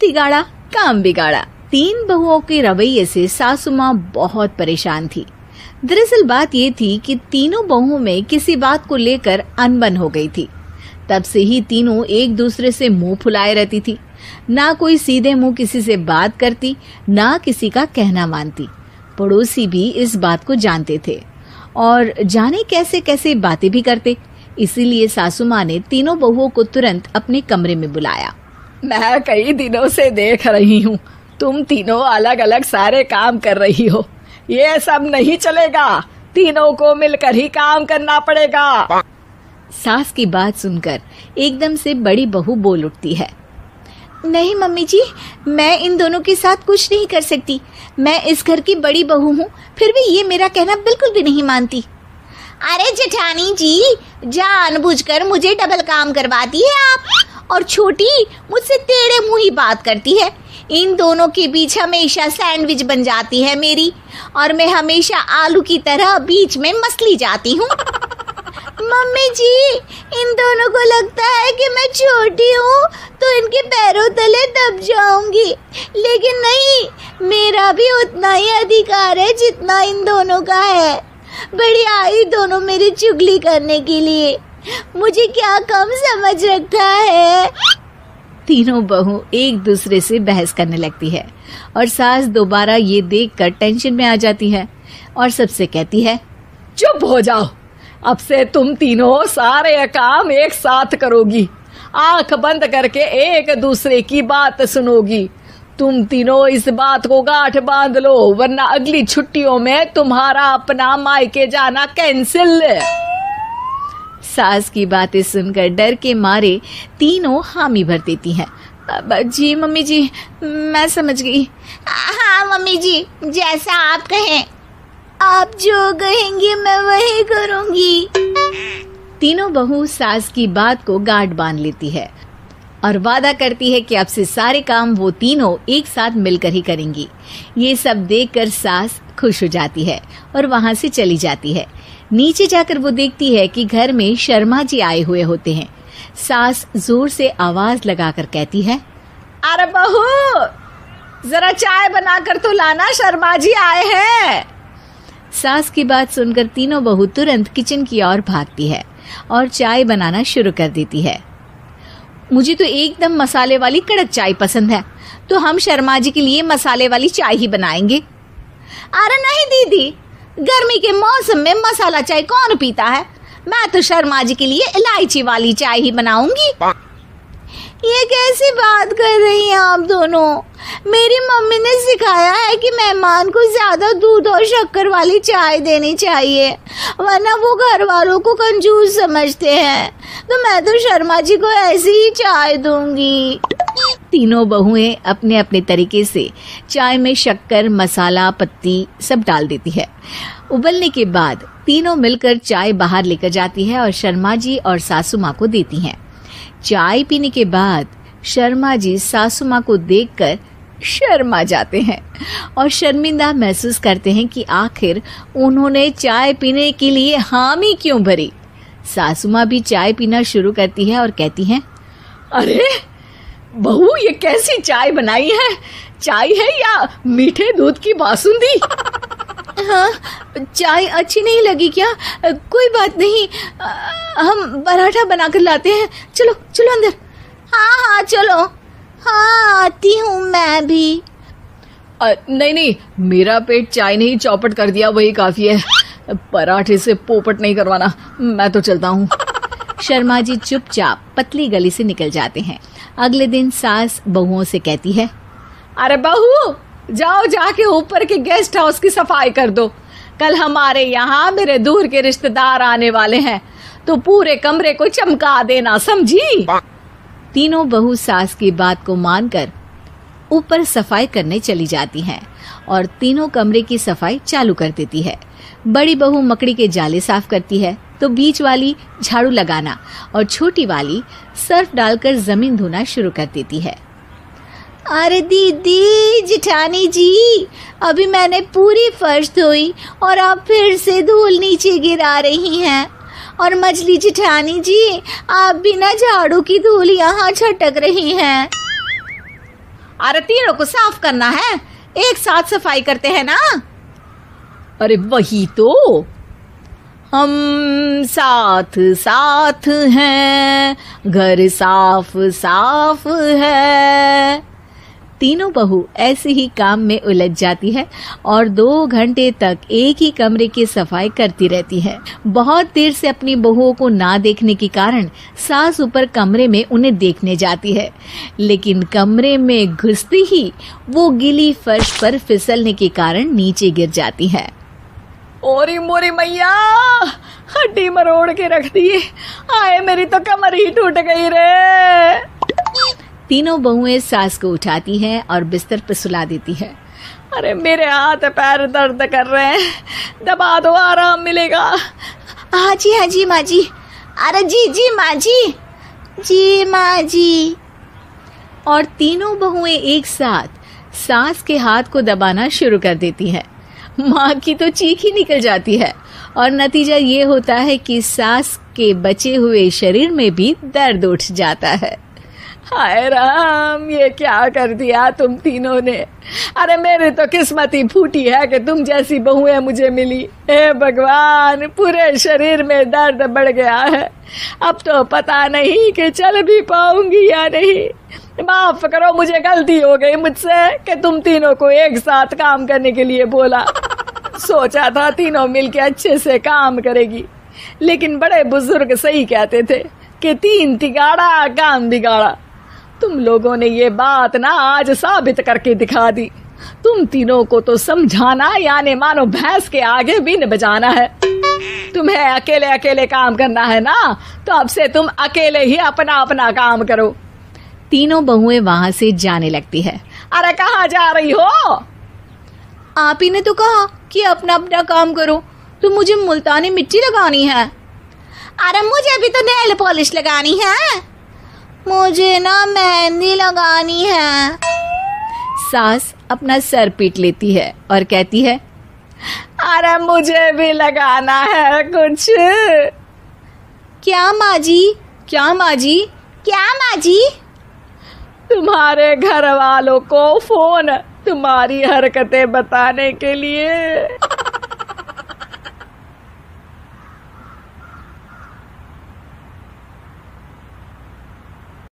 तिगाड़ा काम बिगाड़ा। 3 बहुओं के रवैये से सासू माँ बहुत परेशान थी। दरअसल बात ये थी कि तीनों बहुओं में किसी बात को लेकर अनबन हो गई थी। तब से ही तीनों एक दूसरे से मुंह फुलाए रहती थी। ना कोई सीधे मुंह किसी से बात करती, ना किसी का कहना मानती। पड़ोसी भी इस बात को जानते थे और जाने कैसे कैसे बातें भी करते। इसीलिए सासू माँ ने तीनों बहुओं को तुरंत अपने कमरे में बुलाया। मैं कई दिनों से देख रही हूँ, तुम तीनों अलग अलग सारे काम कर रही हो। ये सब नहीं चलेगा, तीनों को मिलकर ही काम करना पड़ेगा। सास की बात सुनकर एकदम से बड़ी बहू बोल उठती है। नहीं मम्मी जी, मैं इन दोनों के साथ कुछ नहीं कर सकती। मैं इस घर की बड़ी बहू हूँ, फिर भी ये मेरा कहना बिल्कुल भी नहीं मानती। अरे जेठानी जी, जानबूझकर मुझे डबल काम करवाती है आप। और छोटी मुझसे टेढ़े मुंह ही बात करती है। इन दोनों के बीच हमेशा सैंडविच बन जाती है मेरी, और मैं हमेशा आलू की तरह बीच में मसली जाती हूँ। मम्मी जी, इन दोनों को लगता है कि मैं छोटी हूँ तो इनके पैरों तले दब जाऊंगी, लेकिन नहीं, मेरा भी उतना ही अधिकार है जितना इन दोनों का है। बड़ी आई दोनों मेरी चुगली करने के लिए, मुझे क्या कम समझ रखा है। तीनों बहू एक दूसरे से बहस करने लगती है और सास दोबारा ये देखकर टेंशन में आ जाती है और सबसे कहती है, चुप हो जाओ, अब से तुम तीनों सारे काम एक साथ करोगी। आंख बंद करके एक दूसरे की बात सुनोगी। तुम तीनों इस बात को गांठ बांध लो, वरना अगली छुट्टियों में तुम्हारा अपना मायके जाना कैंसिल। सास की बातें सुनकर डर के मारे तीनों हामी भर देती हैं। जी मम्मी जी, मैं समझ गई। हाँ मम्मी जी, जैसा आप कहें। आप जो कहेंगी मैं वही करूंगी। तीनों बहू सास की बात को गांठ बांध लेती है और वादा करती है कि अब से सारे काम वो तीनों एक साथ मिलकर ही करेंगी। ये सब देखकर सास खुश हो जाती है और वहां से चली जाती है। नीचे जाकर वो देखती है कि घर में शर्मा जी आए हुए होते हैं। सास जोर से आवाज लगाकर कहती है, अरे बहू, जरा चाय बनाकर तो लाना, शर्मा जी आए हैं। सास की बात सुनकर तीनों बहू तुरंत किचन की ओर भागती है और चाय बनाना शुरू कर देती है। मुझे तो एकदम मसाले वाली कड़क चाय पसंद है, तो हम शर्मा जी के लिए मसाले वाली चाय ही बनाएंगे। अरे नहीं दीदी, गर्मी के मौसम में मसाला चाय कौन पीता है? मैं तो शर्मा जी के लिए इलायची वाली चाय ही बनाऊंगी। ये कैसी बात कर रही हैं आप दोनों? मेरी मम्मी ने सिखाया है कि मेहमान को ज्यादा दूध और शक्कर वाली चाय देनी चाहिए, वरना वो घर वालों को कंजूस समझते हैं। तो मैं तो शर्मा जी को ऐसी ही चाय दूंगी। तीनों बहुएं अपने अपने तरीके से चाय में शक्कर, मसाला, पत्ती सब डाल देती है। उबलने के बाद तीनों मिलकर चाय बाहर लेकर जाती है और शर्मा जी और सासू माँ को देती हैं। चाय पीने के बाद शर्मा जी सासू माँ को देखकर शर्मा जाते हैं और शर्मिंदा महसूस करते हैं कि आखिर उन्होंने चाय पीने के लिए हामी क्यों भरी। सासू माँ भी चाय पीना शुरू करती है और कहती हैं, अरे बहू, ये कैसी चाय बनाई है? चाय है या मीठे दूध की बासुंदी? हाँ, चाय अच्छी नहीं लगी क्या? कोई बात नहीं, हम पराठा बनाकर लाते हैं। चलो चलो अंदर। हाँ चलो। हाँ, आती हूँ मैं भी। नहीं, मेरा पेट चाय ने ही चौपट कर दिया, वही काफी है। पराठे से पोपट नहीं करवाना, मैं तो चलता हूँ। शर्मा जी चुपचाप पतली गली से निकल जाते हैं। अगले दिन सास बहुओं से कहती है, अरे बहू, जाओ जाके ऊपर के गेस्ट हाउस की सफाई कर दो। कल हमारे यहाँ मेरे दूर के रिश्तेदार आने वाले हैं, तो पूरे कमरे को चमका देना, समझी? तीनों बहू सास की बात को मानकर ऊपर सफाई करने चली जाती हैं और तीनों कमरे की सफाई चालू कर देती है। बड़ी बहू मकड़ी के जाले साफ करती है, तो बीच वाली झाड़ू लगाना और छोटी वाली सर्फ डालकर जमीन धोना शुरू कर देती है। अरे दीदी, जेठानी जी, अभी मैंने पूरी फर्श धोई और आप फिर से धूल नीचे गिरा रही हैं। और मछली जेठानी जी, आप बिना झाड़ू की धूल यहाँ छटक रही हैं। अरे तीनों को साफ करना है, एक साथ सफाई करते हैं ना। अरे वही तो, हम साथ साथ हैं, घर साफ साफ है। तीनों बहू ऐसे ही काम में उलझ जाती है और 2 घंटे तक एक ही कमरे की सफाई करती रहती है। बहुत देर से अपनी बहुओं को ना देखने के कारण सास ऊपर कमरे में उन्हें देखने जाती है, लेकिन कमरे में घुसती ही वो गीली फर्श पर फिसलने के कारण नीचे गिर जाती है। ओरी मोरी मैया, हड्डी मरोड़ के रख दी। आए मेरी तो कमर ही टूट गई रे। तीनों बहुएं सास को उठाती हैं और बिस्तर पर सुला देती है। अरे मेरे हाथ पैर दर्द कर रहे हैं, दबा दो, आराम मिलेगा। हाँ जी माँ जी। अरे जी माँ जी, जी माँ जी। और तीनों बहुएं एक साथ सास के हाथ को दबाना शुरू कर देती हैं। माँ की तो चीख ही निकल जाती है और नतीजा ये होता है कि सास के बचे हुए शरीर में भी दर्द उठ जाता है। हाय राम, ये क्या कर दिया तुम तीनों ने। अरे मेरी तो किस्मत ही फूटी है कि तुम जैसी बहुएं मुझे मिली। हे भगवान, पूरे शरीर में दर्द बढ़ गया है। अब तो पता नहीं कि चल भी पाऊंगी या नहीं। माफ करो, मुझे गलती हो गई मुझसे कि तुम तीनों को एक साथ काम करने के लिए बोला। सोचा था तीनों मिलके अच्छे से काम करेगी, लेकिन बड़े बुजुर्ग सही कहते थे कि 3 तिगाड़ा काम बिगाड़ा। तुम लोगों ने ये बात ना आज साबित करके दिखा दी। तुम तीनों को तो समझाना यानी मानो भैंस के आगे बीन बजाना है। तुम्हें अकेले अकेले काम करना है ना, तो अब से तुम अकेले ही अपना अपना काम करो। तीनों बहुएं वहां से जाने लगती है। अरे कहाँ जा रही हो? आप ही ने तो कहा कि अपना अपना काम करो, तो मुझे मुल्तानी मिट्टी लगानी है। अरे मुझे भी तो नेल पॉलिश लगानी है, मुझे ना मेहंदी लगानी है। सास अपना सर पीट लेती है और कहती है, अरे मुझे भी लगाना है कुछ। क्या माँ जी? क्या माँ जी? क्या माँ जी? तुम्हारे घर वालों को फोन तुम्हारी हरकतें बताने के लिए।